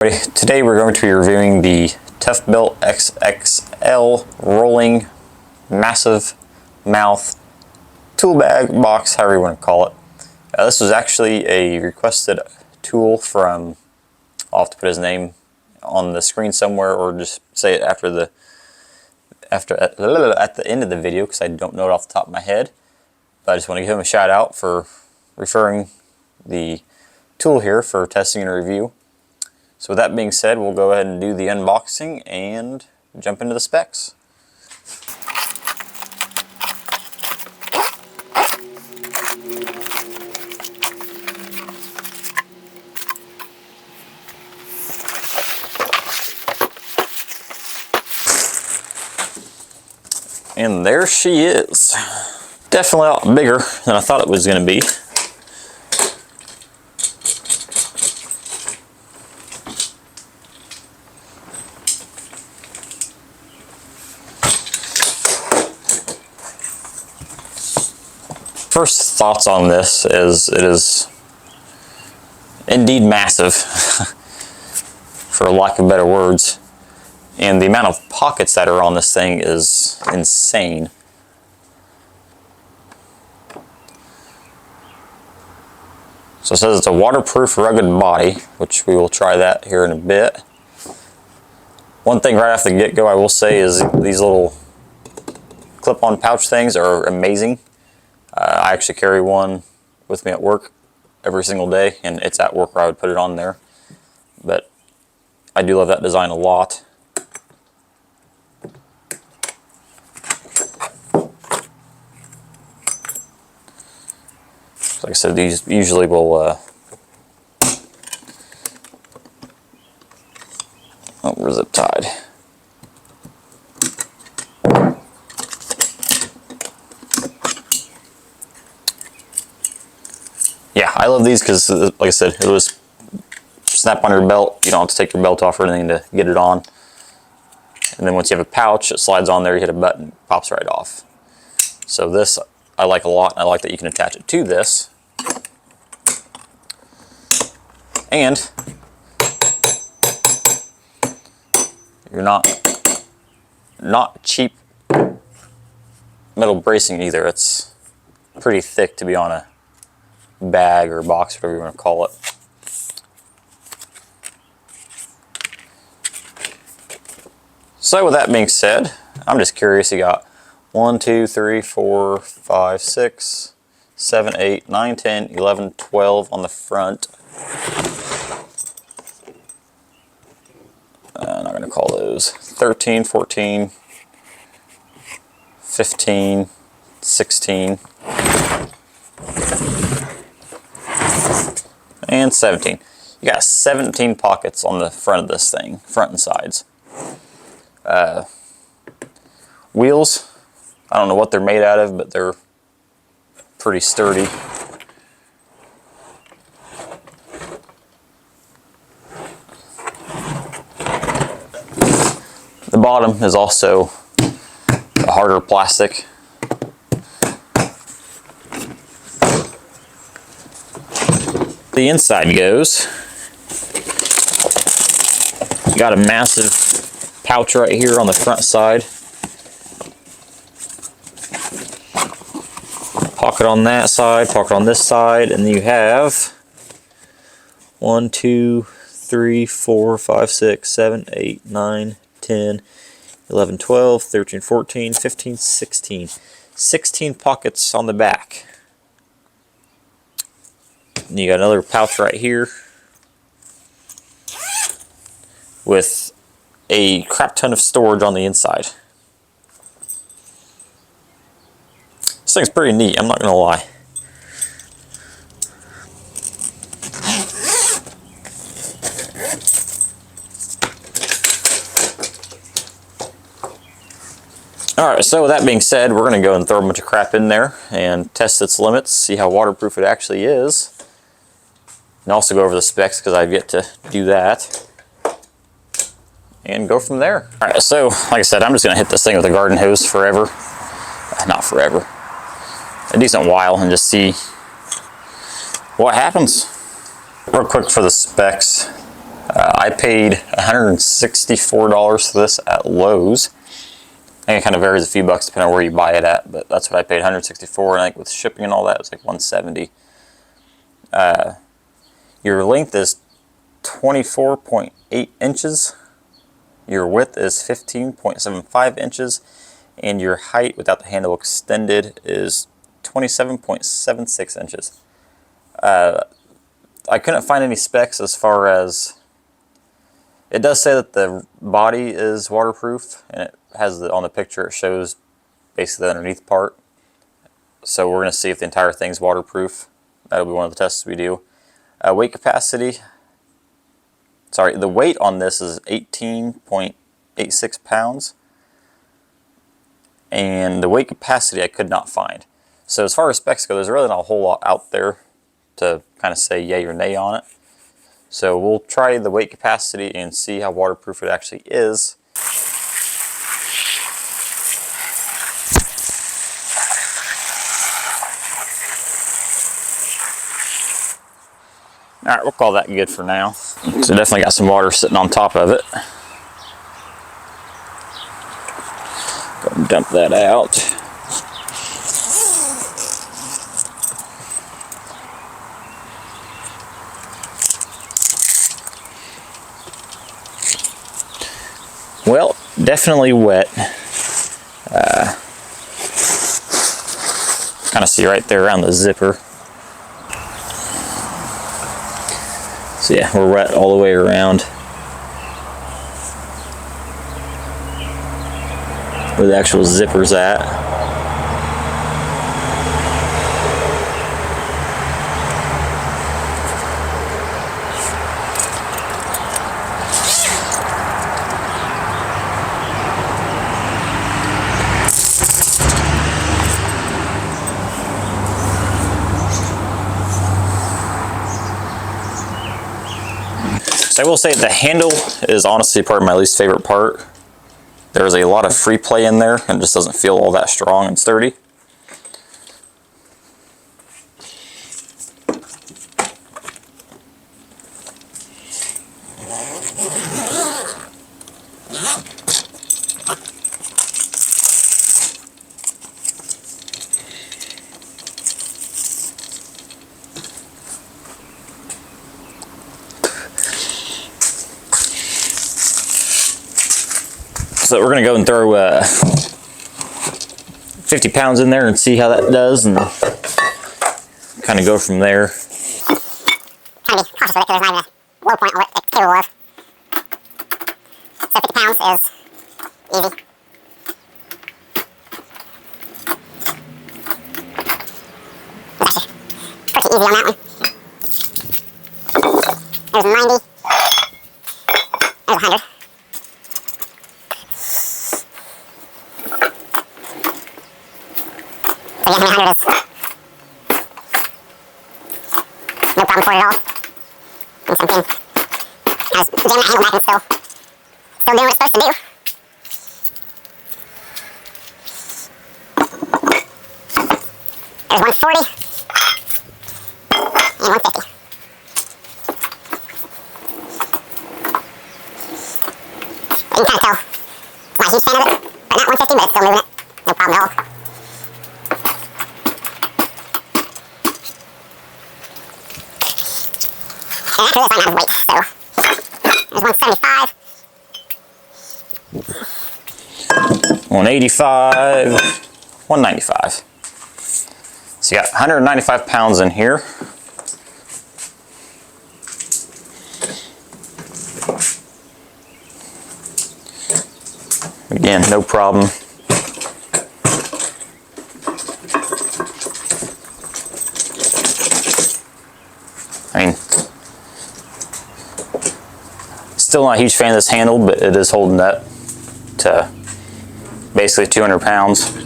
Today we're going to be reviewing the ToughBuilt XXL rolling massive mouth tool bag box, however you want to call it. This was actually a requested tool from, I'll have to put his name on the screen somewhere or just say it at the end of the video because I don't know it off the top of my head. But I just want to give him a shout out for referring the tool here for testing and review. So with that being said, we'll go ahead and do the unboxing and jump into the specs. And there she is. Definitely a lot bigger than I thought it was going to be. First thoughts on this is it is indeed massive, for lack of better words, and the amount of pockets that are on this thing is insane. So it says it's a waterproof rugged body, which we will try that here in a bit. One thing right off the get-go I will say is these little clip-on pouch things are amazing. I actually carry one with me at work every single day, and it's at work where I would put it on there. But I do love that design a lot. Like I said, these usually will oh, we're zip tied. Yeah, I love these because, like I said, it was snap on your belt. You don't have to take your belt off or anything to get it on. And then once you have a pouch, it slides on there, you hit a button, it pops right off. So this I like a lot, and I like that you can attach it to this. And you're not cheap metal bracing either. It's pretty thick to be on a bag or box, whatever you want to call it. So with that being said, I'm just curious. You got 1, 2, 3, 4, 5, 6, 7, 8, 9, 10, 11, 12 on the front. I'm not going to call those 13, 14, 15, 16, and 17. You got 17 pockets on the front of this thing, front and sides. Wheels, I don't know what they're made out of, but they're pretty sturdy. The bottom is also a harder plastic. The inside goes, you got a massive pouch right here on the front side. Pocket on that side, pocket on this side, and then you have 1, 2, 3, 4, 5, 6, 7, 8, 9, 10, 11, 12, 13, 14, 15, 16. 16 pockets on the back. And you got another pouch right here with a crap ton of storage on the inside. This thing's pretty neat, I'm not gonna lie. Alright, so with that being said, we're gonna go and throw a bunch of crap in there and test its limits, see how waterproof it actually is. And also go over the specs because I've yet to do that. And go from there. Alright, so like I said, I'm just gonna hit this thing with a garden hose forever. Not forever. A decent while and just see what happens. Real quick for the specs. I paid $164 for this at Lowe's. I think it kind of varies a few bucks depending on where you buy it at, but that's what I paid, $164, and I think with shipping and all that, it was like $170. Your length is 24.8 inches. Your width is 15.75 inches, and your height without the handle extended is 27.76 inches. I couldn't find any specs as far as, it does say that the body is waterproof, and it has on the picture it shows basically the underneath part. So we're going to see if the entire thing's waterproof. That'll be one of the tests we do. Weight capacity. Sorry, the weight on this is 18.86 pounds. And the weight capacity I could not find. So as far as specs go, there's really not a whole lot out there to kind of say yay or nay on it. So we'll try the weight capacity and see how waterproof it actually is. Alright, we'll call that good for now. So definitely got some water sitting on top of it. Go and dump that out. Well, definitely wet. Kind of see right there around the zipper. So yeah, we're wet all the way around. Where the actual zipper's at. So I will say the handle is honestly probably my least favorite part. There's a lot of free play in there and it just doesn't feel all that strong and sturdy. So we're going to go and throw 50 pounds in there and see how that does, and kind of go from there. Kind of be cautious with it because there's not even a low point on what it's capable of. So 50 pounds is easy. It's actually pretty easy on that one. There's 90. There's 100. So yeah, 100 is no problem for it at all. And something has jammed that handle back and still doing what it's supposed to do. There's 140 and 150. But you can kind of tell it's not a huge fan of it, but not 150, but it's still moving it. No problem at all. And after this, I'm out of weight, so there's 175. 185, 195. So you got 195 pounds in here. Again, no problem. I mean, still not a huge fan of this handle, but it is holding up to basically 200 pounds.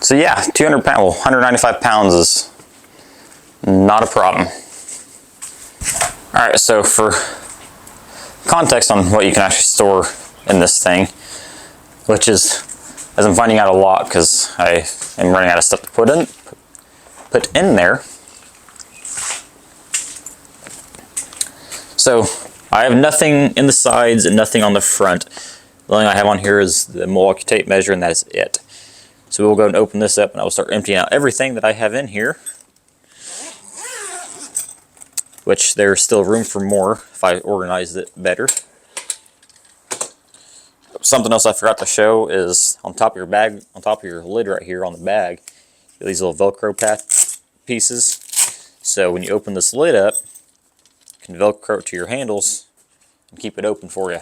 So yeah, 200 pounds, well, 195 pounds is not a problem. All right, so for context on what you can actually store in this thing, which is, as I'm finding out a lot because I am running out of stuff to put in there. So I have nothing in the sides and nothing on the front. The only thing I have on here is the Milwaukee tape measure, and that is it. So we'll go and open this up, and I will start emptying out everything that I have in here, which there's still room for more if I organized it better. Something else I forgot to show is on top of your bag, on top of your lid right here on the bag, these little Velcro pieces. So when you open this lid up, you can Velcro it to your handles and keep it open for you.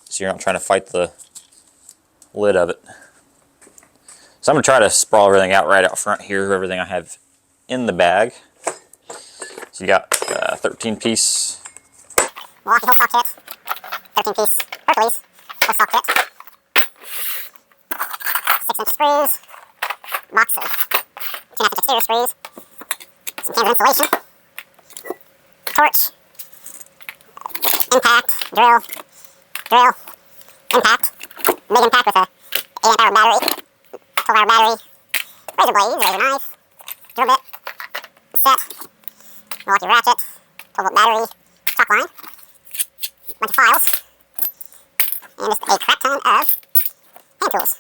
So you're not trying to fight the lid of it. So I'm going to try to sprawl everything out right out front here, everything I have in the bag. So you got 13-piece Milwaukee hole saw kit, 13-piece Hercules hole saw kit, 6-inch screws, box of 2.5-inch exterior screws, some cans of insulation, torch, impact, drill, impact, big impact with a 8-amp-hour battery, 12-hour battery, razor blades, razor knife, drill bit, set, Milwaukee ratchet, 12-volt battery, chalk line, bunch of files, and just a crap ton of hand tools.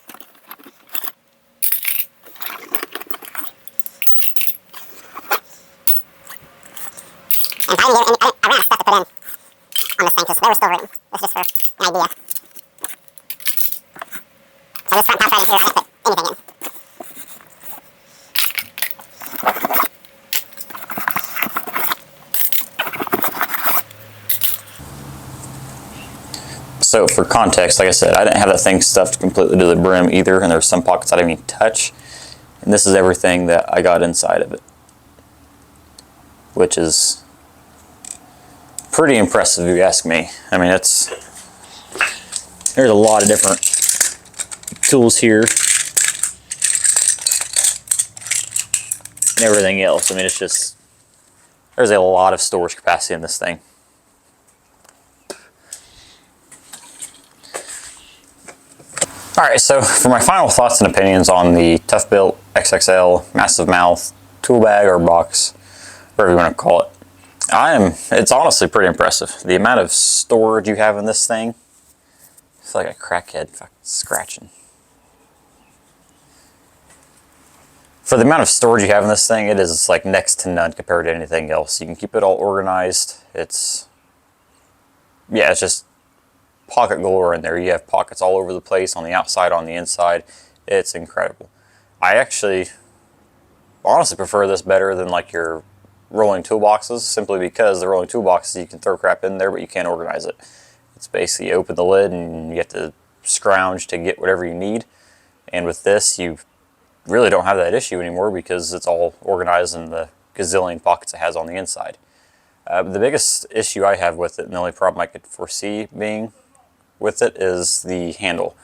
And I ran out of stuff to put in on this thing because there was still room. This is just for an idea. So this front pouch right in here, I can't put anything in. So for context, like I said, I didn't have that thing stuffed completely to the brim either, and there's some pockets I didn't even touch. And this is everything that I got inside of it, which is pretty impressive if you ask me. I mean, there's a lot of different tools here and everything else. I mean, it's just, there's a lot of storage capacity in this thing. Alright, so for my final thoughts and opinions on the ToughBuilt XXL Massive Mouth tool bag or box, whatever you want to call it, it's honestly pretty impressive. The amount of storage you have in this thing, I feel like a crackhead fucking scratching. For the amount of storage you have in this thing, it is like next to none compared to anything else. You can keep it all organized. It's just pocket galore in there. You have pockets all over the place, on the outside, on the inside. It's incredible. I actually honestly prefer this better than like your rolling toolboxes, simply because the rolling toolboxes, you can throw crap in there, but you can't organize it. It's basically you open the lid and you have to scrounge to get whatever you need. And with this, you really don't have that issue anymore because it's all organized in the gazillion pockets it has on the inside. The biggest issue I have with it, and the only problem I could foresee being with it, is the handle.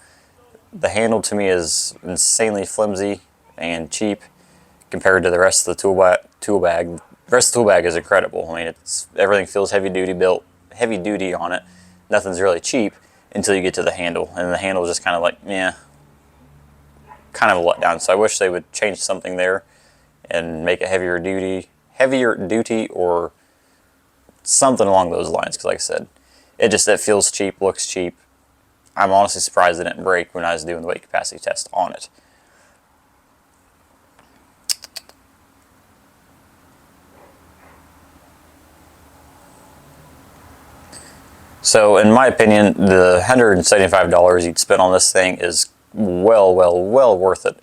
The handle to me is insanely flimsy and cheap compared to the rest of the tool bag. The rest of the tool bag is incredible. I mean, everything feels heavy duty on it. Nothing's really cheap until you get to the handle, and the handle is just kind of like, kind of a letdown. So I wish they would change something there and make it heavier duty or something along those lines. Because like I said, it feels cheap, looks cheap. I'm honestly surprised it didn't break when I was doing the weight capacity test on it. So in my opinion, the $175 you'd spend on this thing is well worth it.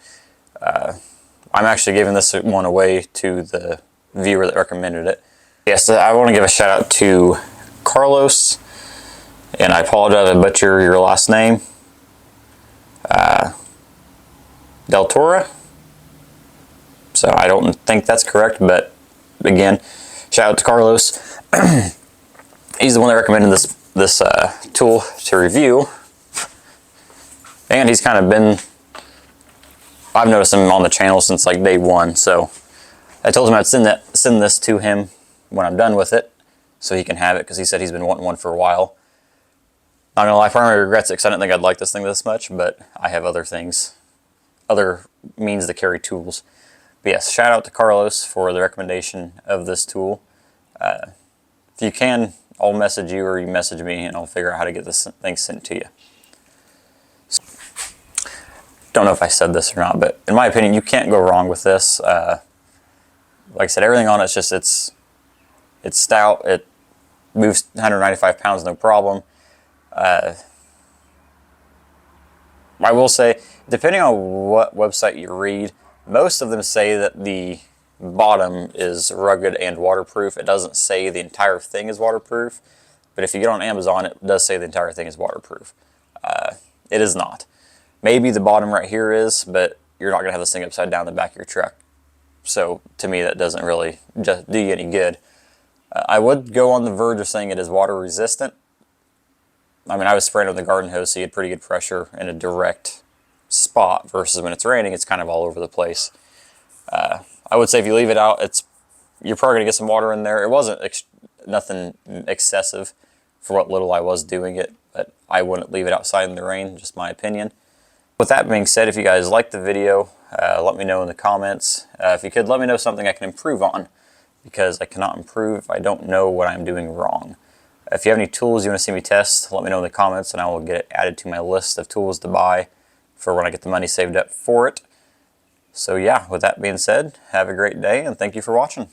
I'm actually giving this one away to the viewer that recommended it. Yes, I want to give a shout out to Carlos, and I apologize if I butcher your last name. Del Toro. So I don't think that's correct, but again, shout out to Carlos. He's the one that recommended this tool to review, and he's kind of been I've noticed him on the channel since like day one, so I told him I'd send this to him when I'm done with it, so he can have it, because he said he's been wanting one for a while. Not gonna lie, part of my regrets it, because I didn't think I'd like this thing this much, but I have other things, other means to carry tools. But yes, shout out to Carlos for the recommendation of this tool. If you can, I'll message you or you message me and I'll figure out how to get this thing sent to you. Don't know if I said this or not, but in my opinion, you can't go wrong with this. Like I said, everything on it's just, it's stout. It moves 195 pounds, no problem. I will say, depending on what website you read, most of them say that the bottom is rugged and waterproof. It doesn't say the entire thing is waterproof, but if you get on Amazon, it does say the entire thing is waterproof. It is not. Maybe the bottom right here is, but you're not going to have this thing upside down the back of your truck. So to me, that doesn't really just do you any good. I would go on the verge of saying it is water resistant. I mean, I was spraying with the garden hose, so you had pretty good pressure in a direct spot, versus when it's raining, it's kind of all over the place. I would say if you leave it out, you're probably going to get some water in there. It wasn't nothing excessive for what little I was doing it, but I wouldn't leave it outside in the rain, just my opinion. With that being said, if you guys liked the video, let me know in the comments. If you could, let me know something I can improve on, because I cannot improve if I don't know what I'm doing wrong. If you have any tools you want to see me test, let me know in the comments and I will get it added to my list of tools to buy for when I get the money saved up for it. So yeah, with that being said, have a great day and thank you for watching.